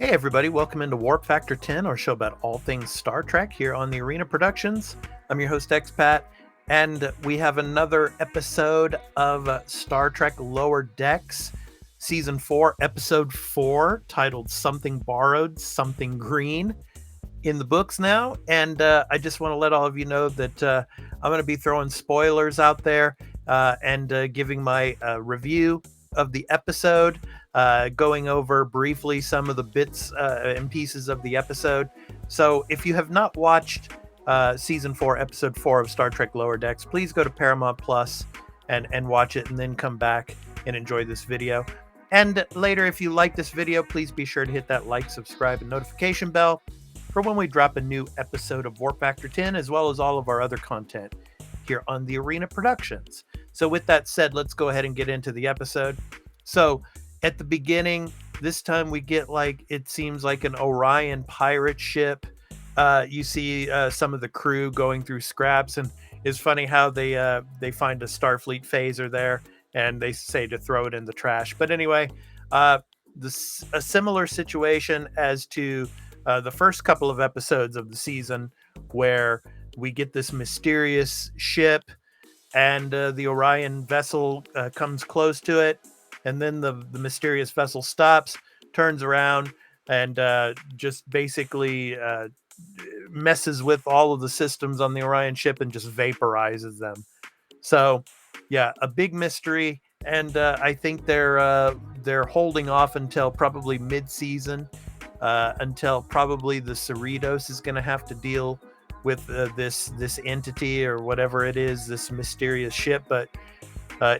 Hey everybody, welcome into Warp Factor 10, our show about all things Star Trek here on the Arena Productions. I'm your host Expat, and we have another episode of Star Trek Lower Decks, Season 4, Episode 4, titled Something Borrowed, Something Green, in the books now. And I just want to let all of you know that I'm going to be throwing spoilers out there and giving my review of the episode. Going over briefly some of the bits and pieces of the episode. So if you have not watched Season 4, Episode 4 of Star Trek Lower Decks, please go to Paramount Plus and watch it and then come back and enjoy this video. And later, if you like this video, please be sure to hit that like, subscribe, and notification bell for when we drop a new episode of Warp Factor 10, as well as all of our other content here on the Arena Productions. So with that said, let's go ahead and get into the episode. So at the beginning, this time we get it seems like an Orion pirate ship. You see some of the crew going through scraps, and it's funny how they find a Starfleet phaser there, and they say to throw it in the trash. But anyway, a similar situation as to the first couple of episodes of the season, where we get this mysterious ship, and the Orion vessel comes close to it. And then the mysterious vessel stops, turns around, and just basically messes with all of the systems on the Orion ship and just vaporizes them. So, yeah, a big mystery, and I think they're holding off until probably mid-season, until probably the Cerritos is going to have to deal with this entity or whatever it is, this mysterious ship, but.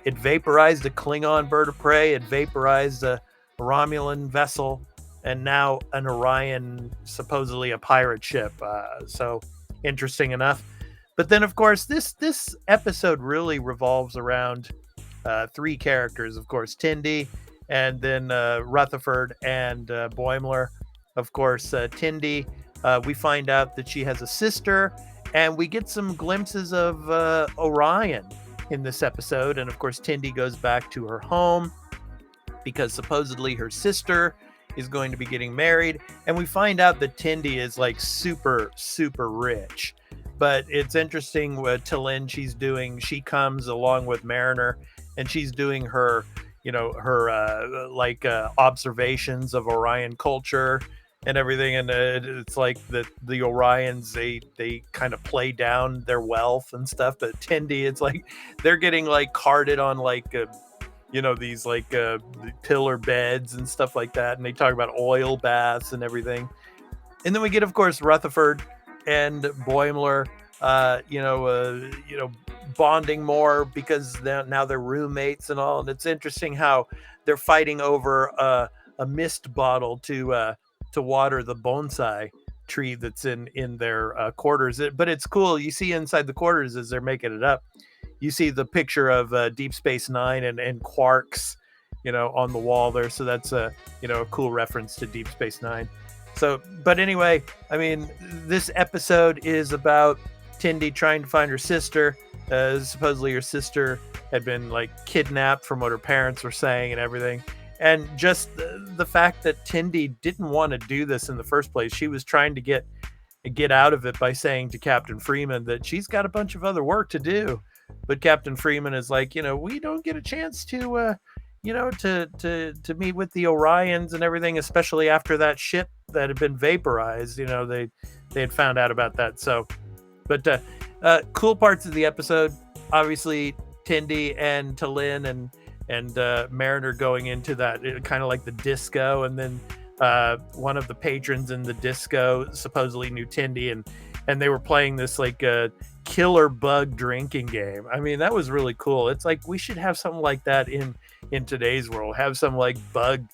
It vaporized a Klingon bird of prey. It vaporized a Romulan vessel, and now an Orion, supposedly a pirate ship. So interesting enough. But then, of course, this episode really revolves around three characters. Of course, Tendi, and then Rutherford and Boimler. Of course, Tendi, we find out that she has a sister, and we get some glimpses of Orion in this episode. And of course, Tendi goes back to her home because supposedly her sister is going to be getting married, and we find out that Tendi is super rich. But it's interesting what T'Lyn, she comes along with Mariner, and she's doing her observations of Orion culture and everything, and it's like the Orions, they kind of play down their wealth and stuff, but Tendi, it's like they're getting carted on these pillar beds and stuff like that, and they talk about oil baths and everything. And then we get, of course, Rutherford and Boimler bonding more because now they're roommates and all, and it's interesting how they're fighting over a mist bottle to water the bonsai tree that's in their quarters. But it's cool. You see inside the quarters as they're making it up, you see the picture of Deep Space Nine and quarks, on the wall there. So that's a cool reference to Deep Space Nine. So, but anyway, I mean, this episode is about Tendi trying to find her sister. Supposedly her sister had been kidnapped, from what her parents were saying and everything. And just the fact that Tendi didn't want to do this in the first place. She was trying to get out of it by saying to Captain Freeman that she's got a bunch of other work to do. But Captain Freeman is like, we don't get a chance to meet with the Orions and everything, especially after that ship that had been vaporized. They had found out about that. So, but cool parts of the episode, obviously Tendi and T'Lyn and Mariner going into that kind of like the disco, and then one of the patrons in the disco supposedly knew Tendi, and they were playing this killer bug drinking game. I mean, that was really cool. It's like we should have something like that in today's world. Have some bug,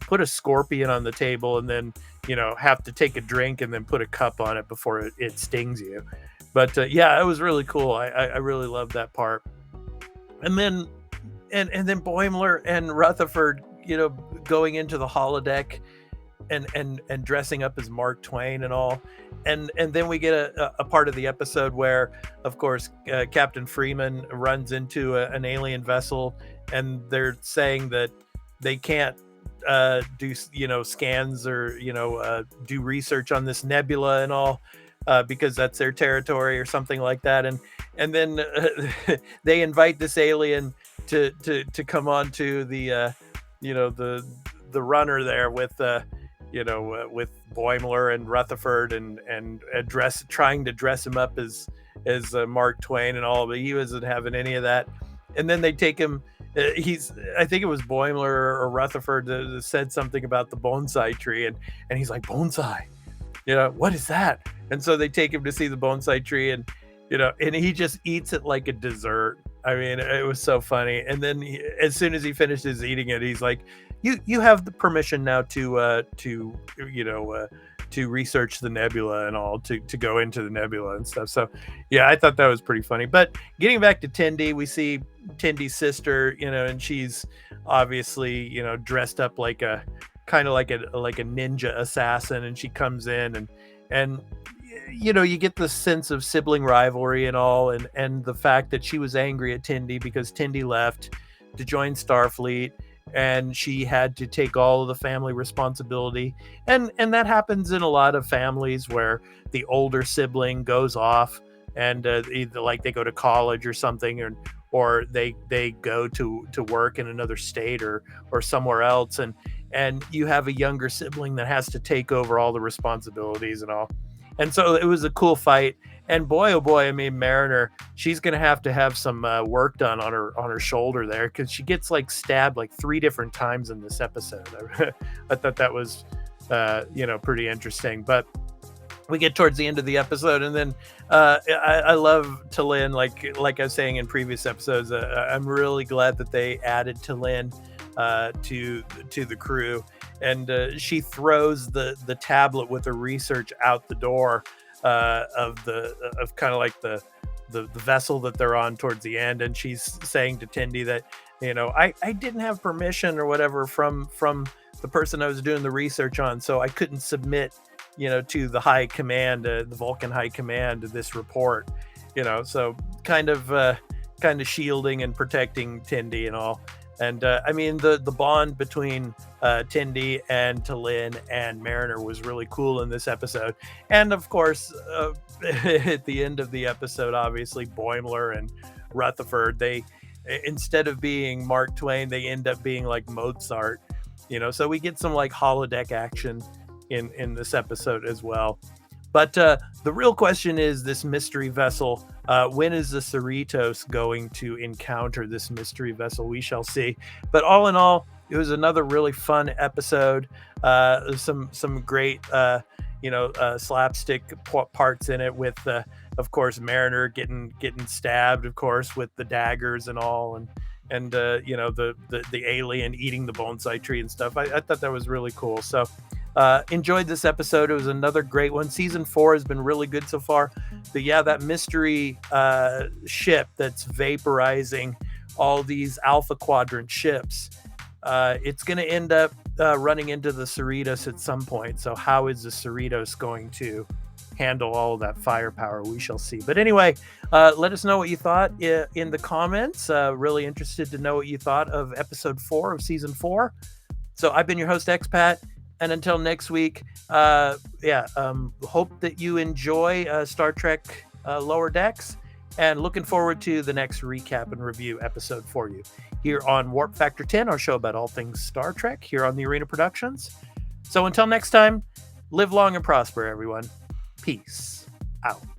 put a scorpion on the table, and then have to take a drink and then put a cup on it before it stings you. But yeah, it was really cool. I really loved that part. And then then Boimler and Rutherford, going into the holodeck and dressing up as Mark Twain and all. And then we get a part of the episode where, of course, Captain Freeman runs into an alien vessel, and they're saying that they can't do scans or do research on this nebula and all, because that's their territory or something like that. And then they invite this alien to come on to the the runner there with with Boimler and Rutherford, and trying to dress him up as Mark Twain and all, but he wasn't having any of that. And then they take him. I think it was Boimler or Rutherford that said something about the bonsai tree, and he's like, bonsai, what is that? And so they take him to see the bonsai tree, and and he just eats it like a dessert. I mean, it was so funny. And then as soon as he finishes eating it, he's like, you have the permission now to research the nebula and all, to go into the nebula and stuff. So yeah, I thought that was pretty funny. But getting back to Tendi, we see Tendi's sister, and she's obviously dressed up like a kind of like a ninja assassin, and she comes in, and you get the sense of sibling rivalry and all, and the fact that she was angry at Tendi because Tendi left to join Starfleet, and she had to take all of the family responsibility, and that happens in a lot of families where the older sibling goes off and either like they go to college or something, or they go to work in another state or somewhere else, and you have a younger sibling that has to take over all the responsibilities and all. And so it was a cool fight. And boy, oh boy, I mean, Mariner, she's going to have some work done on her shoulder there, because she gets like stabbed like 3 different times in this episode. I thought that was, pretty interesting. But we get towards the end of the episode, and then I love T'Lyn. Like I was saying in previous episodes, I'm really glad that they added T'Lyn to the crew. And she throws the tablet with her research out the door of kind of like the vessel that they're on towards the end, and she's saying to Tendi that I didn't have permission or whatever from the person I was doing the research on, so I couldn't submit to the high command, the Vulcan high command, this report. So kind of shielding and protecting Tendi and all. And I mean, the bond between Tendi and T'Lyn and Mariner was really cool in this episode. And of course, at the end of the episode, obviously Boimler and Rutherford, they, instead of being Mark Twain, they end up being like Mozart. So we get some like holodeck action in this episode as well. But the real question is this mystery vessel. When is the Cerritos going to encounter this mystery vessel? We shall see. But all in all, it was another really fun episode. Some great, slapstick parts in it, with, of course, Mariner getting stabbed, of course, with the daggers and all, and the alien eating the bonsai tree and stuff. I thought that was really cool. So enjoyed this episode. It was another great one. Season 4 has been really good so far. But yeah, that mystery ship that's vaporizing all these Alpha Quadrant ships, it's going to end up running into the Cerritos at some point. So how is the Cerritos going to handle all of that firepower? We shall see. But anyway, let us know what you thought in the comments. Really interested to know what you thought of episode 4 of season 4. So I've been your host, Expat. And until next week, hope that you enjoy Star Trek Lower Decks, and looking forward to the next recap and review episode for you here on Warp Factor 10, our show about all things Star Trek here on the Arena Productions. So until next time, live long and prosper, everyone. Peace out.